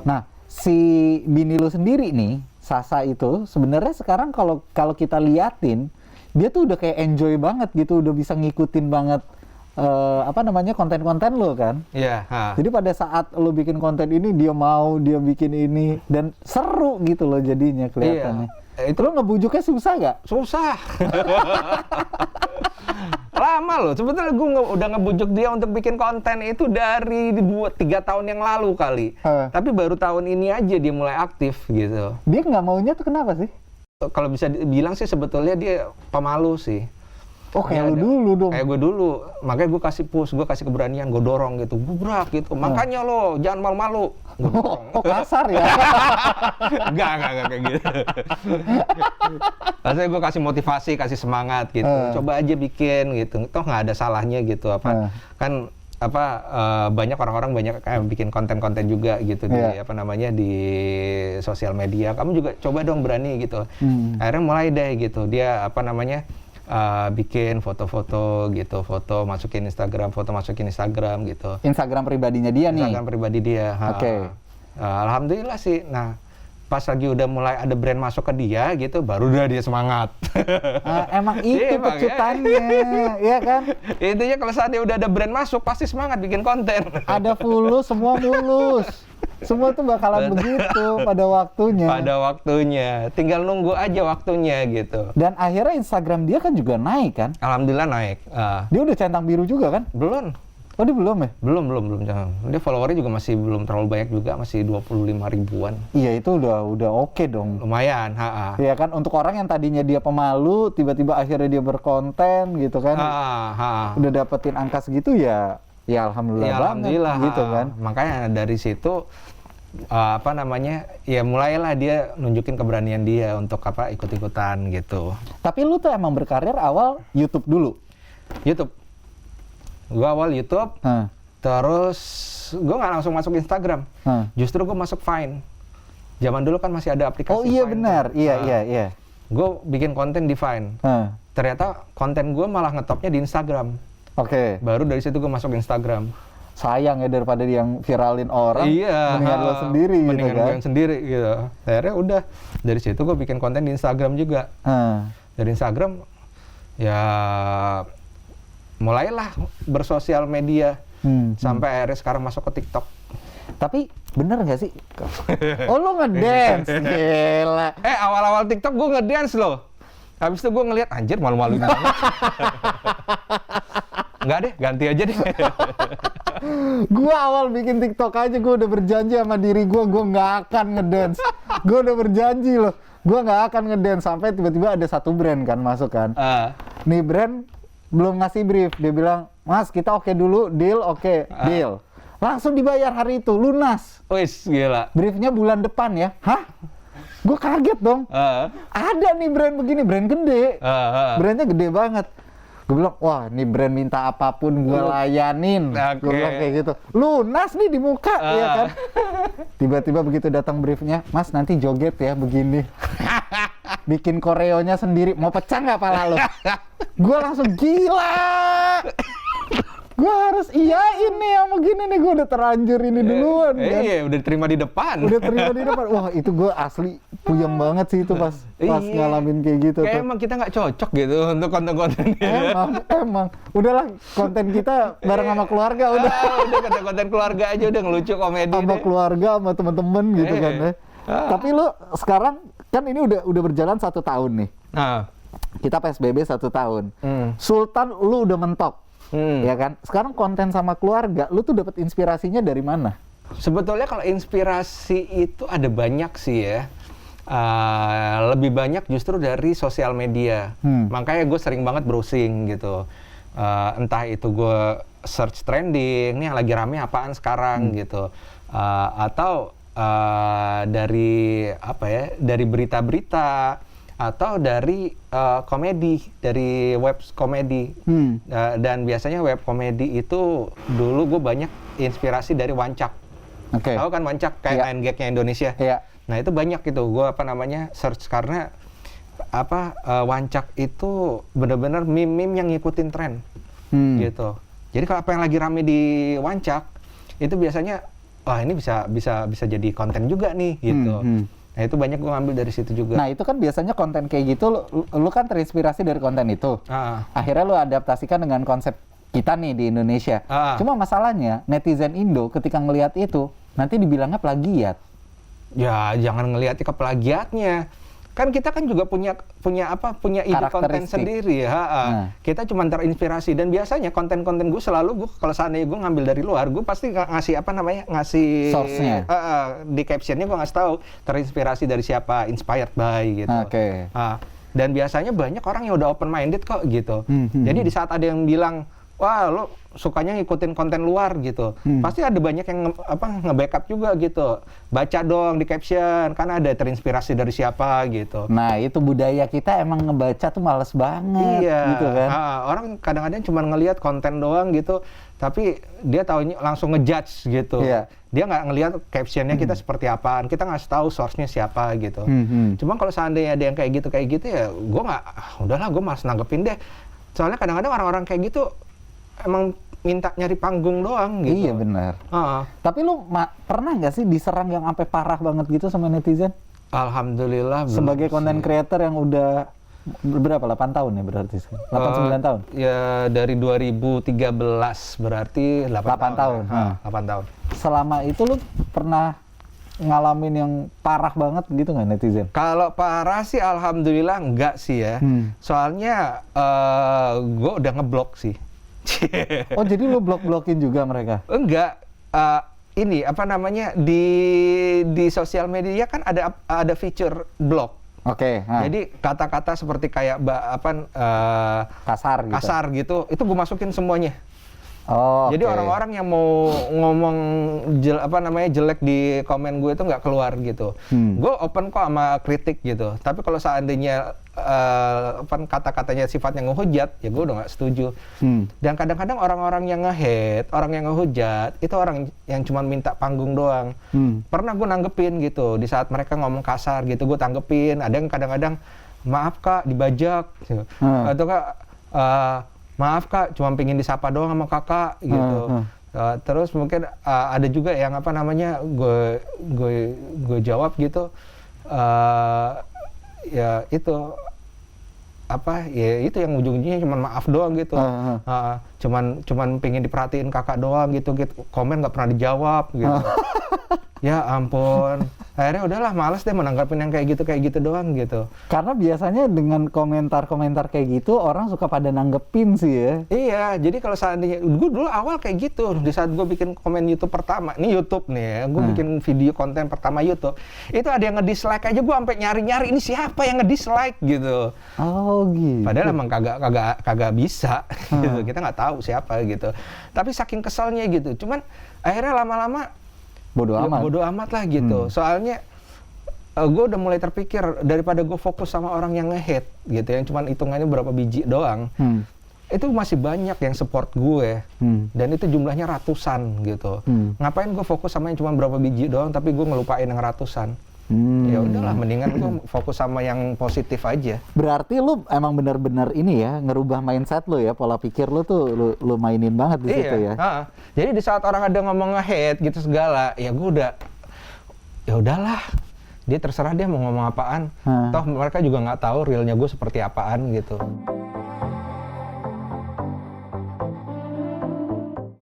Nah, si bini lu sendiri nih, Sasa itu sebenarnya sekarang kalau kita liatin, dia tuh udah kayak enjoy banget gitu, udah bisa ngikutin banget konten-konten lo kan. Iya. Jadi pada saat lo bikin konten ini, dia bikin ini dan seru gitu loh jadinya kelihatannya. Iya. Itu lo ngebujuknya susah gak? Susah. Lama loh. Sebetulnya gue udah ngebujuk dia untuk bikin konten itu dari 2-3 tahun yang lalu kali. Tapi baru tahun ini aja dia mulai aktif gitu. Dia nggak maunya tuh kenapa sih? Kalau bisa dibilang sih sebetulnya dia pemalu sih. Oh, kayak lu dulu dong. Kayak gue dulu. Makanya gue kasih push, gue kasih keberanian, gue dorong gitu. Gubrak gitu. Makanya lo jangan malu-malu. Oh, kasar ya? Enggak kayak gitu. Rasanya gue kasih motivasi, kasih semangat gitu. Coba aja bikin gitu. Toh nggak ada salahnya gitu. Banyak orang-orang bikin konten-konten juga gitu di sosial media. Kamu juga coba dong berani gitu. Akhirnya mulai deh gitu. Dia bikin foto-foto gitu, foto masukin Instagram gitu. Instagram pribadinya dia nih? Instagram pribadi dia. Oke. Alhamdulillah sih. Nah, pas lagi udah mulai ada brand masuk ke dia gitu, baru udah dia semangat. Emang itu pecutannya, ya kan? Intinya kalau saat dia udah ada brand masuk, pasti semangat bikin konten. Ada fulus, semua mulus. Semua tuh bakalan begitu pada waktunya. Pada waktunya, tinggal nunggu aja waktunya gitu. Dan akhirnya Instagram dia kan juga naik kan? Alhamdulillah naik. Dia udah centang biru juga kan? Belum. Oh, dia belum ya? Belum. Dia followernya juga masih belum terlalu banyak juga, masih 25 ribuan. Iya, itu udah oke dong. Lumayan, Iya kan, untuk orang yang tadinya dia pemalu, tiba-tiba akhirnya dia berkonten gitu kan. Udah dapetin angka segitu ya alhamdulillah banget gitu kan. Makanya dari situ ya mulailah dia nunjukin keberanian dia untuk ikut-ikutan gitu. Tapi lu tuh emang berkarir awal YouTube dulu? YouTube. Gua awal YouTube, terus gua nggak langsung masuk Instagram. Justru gua masuk Vine. Zaman dulu kan masih ada aplikasi. Oh iya Vine, benar, kan? iya. Gua bikin konten di Vine. Ternyata konten gua malah ngetopnya di Instagram. Oke. Baru dari situ gue masuk Instagram. Sayang ya daripada yang viralin orang, mendingan lo sendiri gitu kan. Mendingan gue yang sendiri gitu. Akhirnya udah, dari situ gue bikin konten di Instagram juga. Dari Instagram, ya mulailah bersosial media. Sampai akhirnya sekarang masuk ke TikTok. Tapi bener nggak sih? Oh, lo ngedance? Gila. Awal-awal TikTok gue ngedance loh. Habis itu gue ngeliat, anjir malu-maluin banget. Enggak deh, ganti aja deh. Gue awal bikin TikTok aja, gue udah berjanji sama diri gue nggak akan ngedance. Gue udah berjanji loh, gue nggak akan ngedance. Sampai tiba-tiba ada satu brand kan masuk kan. Nih brand belum ngasih brief, dia bilang, Mas kita oke dulu, deal, deal. Langsung dibayar hari itu, lunas. Wis, gila. Briefnya bulan depan ya. Hah? Gue kaget dong. Ada nih brand begini, brand gede. Brandnya gede banget. Gue bilang, wah ini brand minta apapun gue layanin. Gue bilang kayak gitu. Lunas nih di muka, ya kan. Tiba-tiba begitu datang briefnya, Mas nanti joget ya begini. Bikin koreonya sendiri. Mau pecah nggak pala lo? Gue langsung gila. Gue harus iyain nih yang begini nih, gue udah terlanjur ini duluan kan. Iya, udah diterima di depan. Wah itu gue asli puyeng banget sih itu pas ngalamin kayak gitu. Kayak emang kita nggak cocok gitu untuk konten-konten. Emang. Udahlah konten kita bareng sama keluarga udah. Udah konten keluarga aja, udah ngelucu komedi. Sama keluarga, sama temen-temen gitu kan ya. Tapi lu sekarang kan ini udah berjalan 1 tahun nih. Kita PSBB 1 tahun. Sultan lu udah mentok. Ya kan, sekarang konten sama keluarga, lu tuh dapat inspirasinya dari mana? Sebetulnya kalau inspirasi itu ada banyak sih ya. Lebih banyak justru dari sosial media. Makanya gue sering banget browsing gitu. Entah itu gue search trending, ini yang lagi rame apaan sekarang gitu. Atau dari dari berita-berita. Atau dari komedi, dari web komedi. Dan biasanya web komedi itu dulu gue banyak inspirasi dari Wancak. Tahu kan Wancak kayak 9gag-nya Indonesia. Nah itu banyak gitu, gue search karena Wancak itu benar-benar meme-meme yang ngikutin tren gitu. Jadi kalau apa yang lagi rame di Wancak itu biasanya wah ini bisa jadi konten juga nih gitu. Nah itu banyak gue ngambil dari situ juga. Nah itu kan biasanya konten kayak gitu, lu kan terinspirasi dari konten itu. Akhirnya lu adaptasikan dengan konsep kita nih di Indonesia. Cuma masalahnya netizen Indo ketika ngelihat itu nanti dibilangnya plagiat. Ya jangan ngelihat ke plagiatnya. Kan kita kan juga punya ide konten sendiri ya. Kita cuma terinspirasi dan biasanya konten-konten gue selalu kalau seandainya gue ngambil dari luar, gue pasti ngasih ngasih source-nya. Di captionnya gue ngasih tahu terinspirasi dari siapa, inspired by gitu. Dan biasanya banyak orang yang udah open minded kok gitu. Jadi di saat ada yang bilang, wah lo sukanya ngikutin konten luar gitu, pasti ada banyak yang nge-backup juga gitu. Baca dong di caption, kan ada terinspirasi dari siapa gitu. Nah itu budaya kita emang ngebaca tuh males banget gitu kan. Orang kadang-kadang cuma ngelihat konten doang gitu, tapi dia taunya langsung ngejudge gitu. Dia nggak ngelihat captionnya kita seperti apaan, kita ngasih tahu source-nya siapa gitu. Cuma kalau seandainya ada yang kayak gitu ya, gue nggak, udahlah gue malas nanggepin deh. Soalnya kadang-kadang orang-orang kayak gitu emang minta nyari panggung doang gitu. Iya benar. Tapi lu pernah nggak sih diserang yang sampai parah banget gitu sama netizen? Alhamdulillah belum. Sebagai content creator yang udah berapa? 8 tahun ya berarti? 8-9 tahun? Ya dari 2013 berarti 8 tahun. 8 tahun. Selama itu lu pernah ngalamin yang parah banget gitu nggak netizen? Kalau parah sih alhamdulillah enggak sih ya. Soalnya gue udah ngeblok sih. Oh jadi lu blok-blokin juga mereka? Enggak, ini apa namanya di sosial media kan ada feature blok. Jadi kata-kata seperti kayak kasar gitu, itu gue masukin semuanya. Jadi orang-orang yang mau ngomong jelek di komen gue itu nggak keluar gitu. Gue open kok sama kritik gitu. Tapi kalau seandainya kata-katanya sifatnya ngehujat, ya gue udah nggak setuju. Dan kadang-kadang orang-orang yang nge-hate, orang yang ngehujat, itu orang yang cuma minta panggung doang. Pernah gue nanggepin gitu, di saat mereka ngomong kasar gitu, gue tanggepin. Ada yang kadang-kadang, maaf kak, dibajak. Gitu. Atau kak, maaf kak, cuma pengen disapa doang sama kakak gitu. Terus mungkin ada juga yang gue jawab gitu, ya itu itu yang ujung-ujungnya cuma maaf doang gitu. Cuman pengen diperhatiin kakak doang gitu, komen nggak pernah dijawab gitu. Ya ampun, akhirnya udahlah males deh menanggapin yang kayak gitu doang gitu. Karena biasanya dengan komentar-komentar kayak gitu orang suka pada nanggepin sih ya. Iya, jadi kalau seandainya gue dulu awal kayak gitu, di saat gue bikin komen YouTube pertama, nih YouTube nih ya, gue bikin video konten pertama YouTube, itu ada yang nge-dislike aja, gue sampai nyari-nyari ini siapa yang nge-dislike gitu. Oh gitu. Padahal emang kagak bisa gitu, kita nggak tahu siapa gitu. Tapi saking keselnya gitu, cuman akhirnya lama-lama bodo amat lah gitu. Soalnya gue udah mulai terpikir daripada gue fokus sama orang yang nge-hate gitu, yang cuman hitungannya berapa biji doang. Itu masih banyak yang support gue dan itu jumlahnya ratusan gitu. Ngapain gue fokus sama yang cuma berapa biji doang tapi gue ngelupain yang ratusan. Ya udahlah, mendingan gue fokus sama yang positif aja. Berarti lu emang benar-benar ini ya, ngerubah mindset lu ya, pola pikir lu tuh lu mainin banget di situ ya. Jadi di saat orang ada ngomong nge-hate gitu segala, ya gue udah, ya udahlah, dia terserah dia mau ngomong apaan. Toh mereka juga nggak tahu realnya gue seperti apaan gitu.